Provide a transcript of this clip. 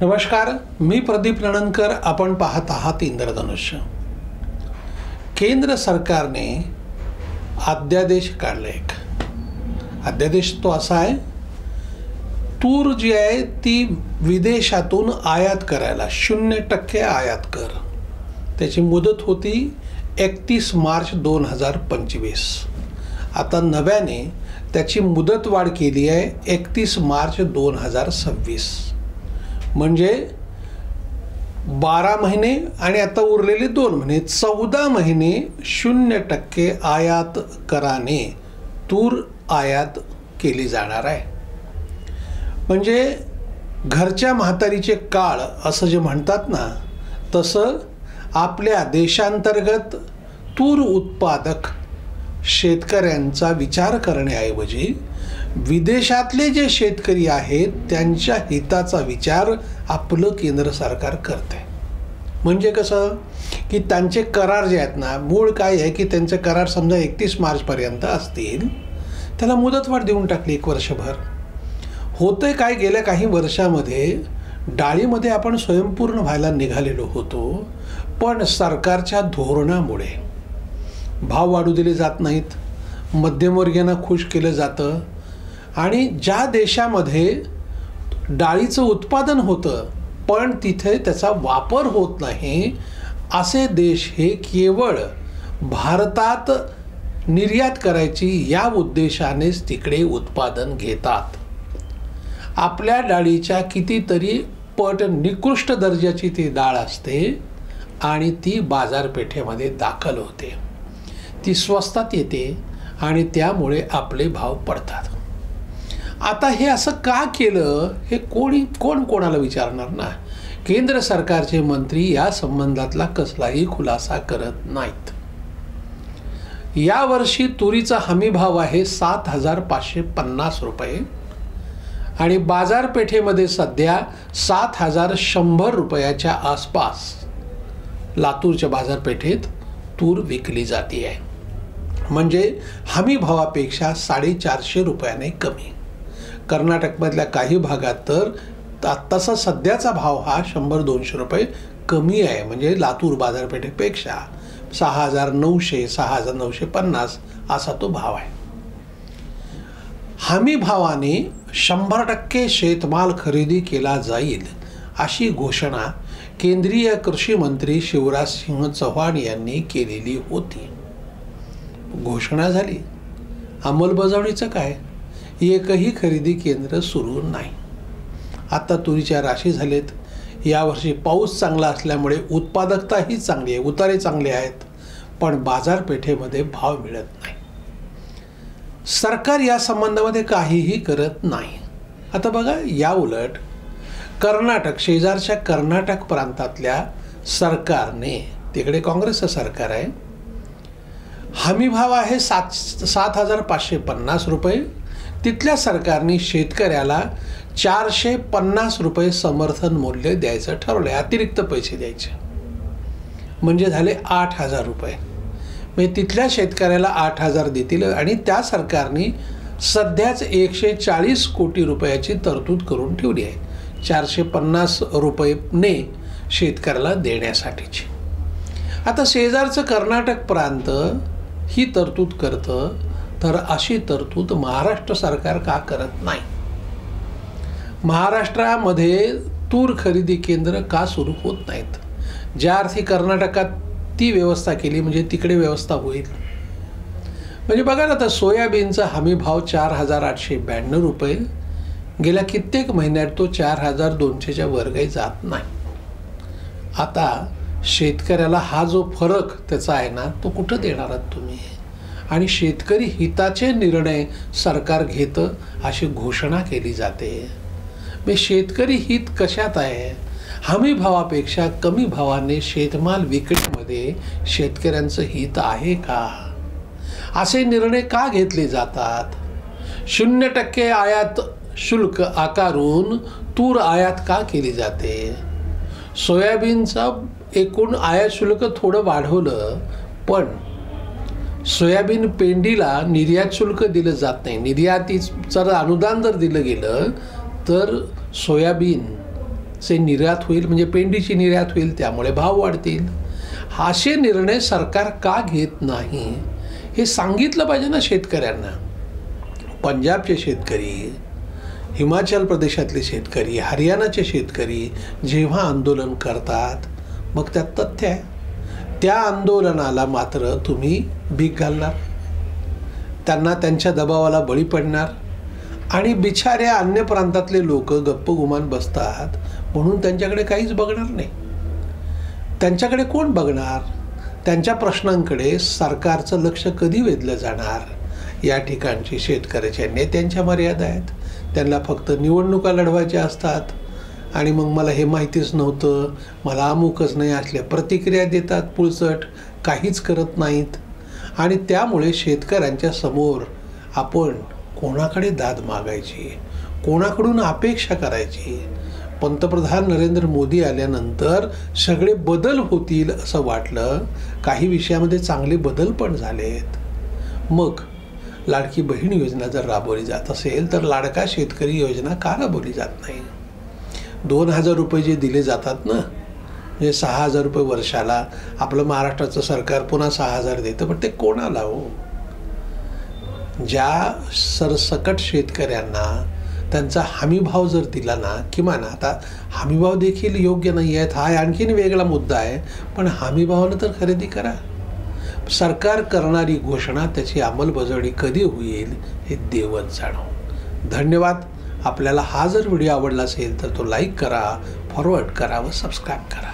नमस्कार, मी प्रदीप नणनकर. आपण पाहत आहात इंद्रधनुष्य. केंद्र सरकारने अध्यादेश काढला. एक अध्यादेश तो असा आहे, तूर जी आहे ती विदेशातून आयात करायला 0% आयात कर. त्याची मुदत होती 31 मार्च 2025. आता नव्याने त्याची मुदत वाढ केली आहे 31 मार्च 2026. म्हणजे 12 महिने आणि आता उरलेले 2 महिने, 14 महिने 0% आयात कराने तूर आयात केली जाणार आहे. म्हणजे घरच्या म्हातारीचे काळ असं जे म्हणतात ना, तसं आपल्या देशांतर्गत तूर उत्पादक शेतकऱ्यांचा विचार करण्याऐवजी विदेशातले जे शेतकरी आहेत त्यांच्या हिताचा विचार आपलं केंद्र सरकार करते. म्हणजे कसं की त्यांचे करार जे आहेत ना, मूळ काय आहे की त्यांचे करार समजा 31 मार्चपर्यंत असतील, त्याला मुदतवाढ देऊन टाकली 1 वर्षभर. होतंय काय, गेल्या काही वर्षामध्ये डाळीमध्ये आपण स्वयंपूर्ण व्हायला निघालेलो होतो, पण सरकारच्या धोरणामुळे भाव वाढू दिले जात नाहीत, मध्यमवर्गीयांना खुश केलं जातं. आणि ज्या देशामध्ये डाळीचं उत्पादन होतं पण तिथे त्याचा वापर होत नाही, असे देश हे केवळ भारतात निर्यात करायची या उद्देशानेच तिकडे उत्पादन घेतात. आपल्या डाळीच्या कितीतरी पट निकृष्ट दर्जाची ती डाळ असते आणि ती बाजारपेठेमध्ये दाखल होते, ती स्वस्तात येते आणि त्यामुळे आपले भाव पडतात. आता हे असं का केलं हे कोण कोणाला विचारणार ना. केंद्र सरकारचे मंत्री या संबंधातला कसलाही खुलासा करत नाहीत. यावर्षी तुरीचा हमी भाव आहे 7,550 रुपये आणि बाजारपेठेमध्ये सध्या 7,100 रुपयाच्या आसपास लातूरच्या बाजारपेठेत तूर विकली जाते आहे. म्हणजे हमी भावापेक्षा 450 रुपयाने कमी. कर्नाटकमधल्या काही भागात तर तसा सध्याचा भाव हा 100-200 रुपये कमी आहे. म्हणजे लातूर बाजारपेठेपेक्षा 6,900 6,950 असा तो भाव आहे. हमी भावाने 100% शेतमाल खरेदी केला जाईल अशी घोषणा केंद्रीय कृषी मंत्री शिवराज सिंह चौहान यांनी केलेली होती. घोषणा झाली, अंमलबजावणीचं काय? एकही खरेदी केंद्र सुरू नाही. आता तुरीच्या राशी झालेत. यावर्षी पाऊस चांगला असल्यामुळे उत्पादकताही चांगली आहे, उतारे चांगले आहेत, पण बाजारपेठेमध्ये भाव मिळत नाही. सरकार या संबंधामध्ये काहीही करत नाही. आता बघा, या उलट कर्नाटक, शेजारच्या कर्नाटक प्रांतातल्या सरकारने, तिकडे काँग्रेसचं सरकार आहे, हमी भाव आहे 7,550 रुपये. तिथल्या सरकारने शेतकऱ्याला 450 रुपये समर्थन मूल्य द्यायचं ठरवलं आहे, अतिरिक्त पैसे द्यायचे. म्हणजे झाले 8,000 रुपये. म्हणजे तिथल्या शेतकऱ्याला 8,000 देतील आणि त्या सरकारने सध्याच 140 कोटी रुपयाची तरतूद करून ठेवली आहे 450 रुपये शेतकऱ्याला देण्यासाठीची. आता शेजारचं कर्नाटक प्रांत ही तरतूद करतं, तर अशी तरतूद महाराष्ट्र सरकार का करत नाही? महाराष्ट्रामध्ये तूर खरेदी केंद्र का सुरू होत नाहीत? ज्या अर्थी कर्नाटकात ती व्यवस्था केली म्हणजे तिकडे व्यवस्था होईल. म्हणजे बघा ना, आता सोयाबीनचा हमी भाव 4,892 रुपये, गेल्या कित्येक महिन्यात तो 4,200च्या वर काही जात नाही. आता शेतकऱ्याला हा जो फरक त्याचा आहे ना, तो कुठं देणार आहात तुम्ही? आणि शेतकरी हिताचे निर्णय सरकार घेतं अशी घोषणा केली जाते. म्हणजे शेतकरी हित कशात आहे? हमी भावापेक्षा कमी भावाने शेतमाल विक्रीमध्ये शेतकऱ्यांचं हित आहे का? असे निर्णय का घेतले जातात? 0% आयात शुल्क आकारून तूर आयात का केली जाते? सोयाबीनचं एकूण आयात शुल्क थोडं वाढवलं, पण सोयाबीन पेंडीला निर्यात शुल्क दिलं जात नाही. निर्यातीचं अनुदान जर दिलं गेलं तर सोयाबीन चे निर्यात होईल, म्हणजे पेंडीची निर्यात होईल, त्यामुळे भाव वाढतील. असे निर्णय सरकार का घेत नाही हे सांगितलं पाहिजे ना शेतकऱ्यांना. पंजाबचे शेतकरी, हिमाचल प्रदेशातले शेतकरी, हरियाणाचे शेतकरी जेव्हा आंदोलन करतात, मग त्यात तथ्य आहे. त्या आंदोलनाला मात्र तुम्ही भीक घालणार, त्यांना त्यांच्या दबावाला बळी पडणार, आणि बिचाऱ्या अन्य प्रांतातले लोक गप्प गुमान बसतात म्हणून त्यांच्याकडे काहीच बघणार नाही. त्यांच्याकडे कोण बघणार? त्यांच्या प्रश्नांकडे सरकारचं लक्ष कधी वेधलं जाणार? या ठिकाणची शेतकऱ्याच्या नेत्यांच्या मर्यादा आहेत. त्यांना फक्त निवडणुका लढवायच्या असतात आणि मग मला हे माहितीच नव्हतं, मला अमुकच नाही, असल्या प्रतिक्रिया देतात पुळचट, काहीच करत नाहीत. आणि त्यामुळे शेतकऱ्यांच्या समोर आपण कोणाकडे दाद मागायची, कोणाकडून अपेक्षा करायची? पंतप्रधान नरेंद्र मोदी आल्यानंतर सगळे बदल होतील असं वाटलं. काही विषयामध्ये चांगले बदल पण झालेत. मग लाडकी बहीण योजना जर राबवली जात असेल तर लाडका शेतकरी योजना का राबवली जात नाही? 2,000 रुपये जे दिले जातात ना, म्हणजे 6,000 रुपये वर्षाला आपलं महाराष्ट्राचं सरकार पुन्हा 6,000 देतं, पण ते कोणाला हो? ज्या सरसकट शेतकऱ्यांना त्यांचा हमीभाव जर दिला ना, किमान आता हमीभाव देखील योग्य नाही आहेत, हा आणखीन वेगळा मुद्दा आहे, पण हमीभावानं तर खरेदी करा. सरकार करणारी घोषणा त्याची अंमलबजावणी कधी होईल हे देवच जाणो. धन्यवाद. आपल्याला हा जर व्हिडिओ आवडला असेल तर तो लाईक करा, फॉरवर्ड करा व सबस्क्राईब करा.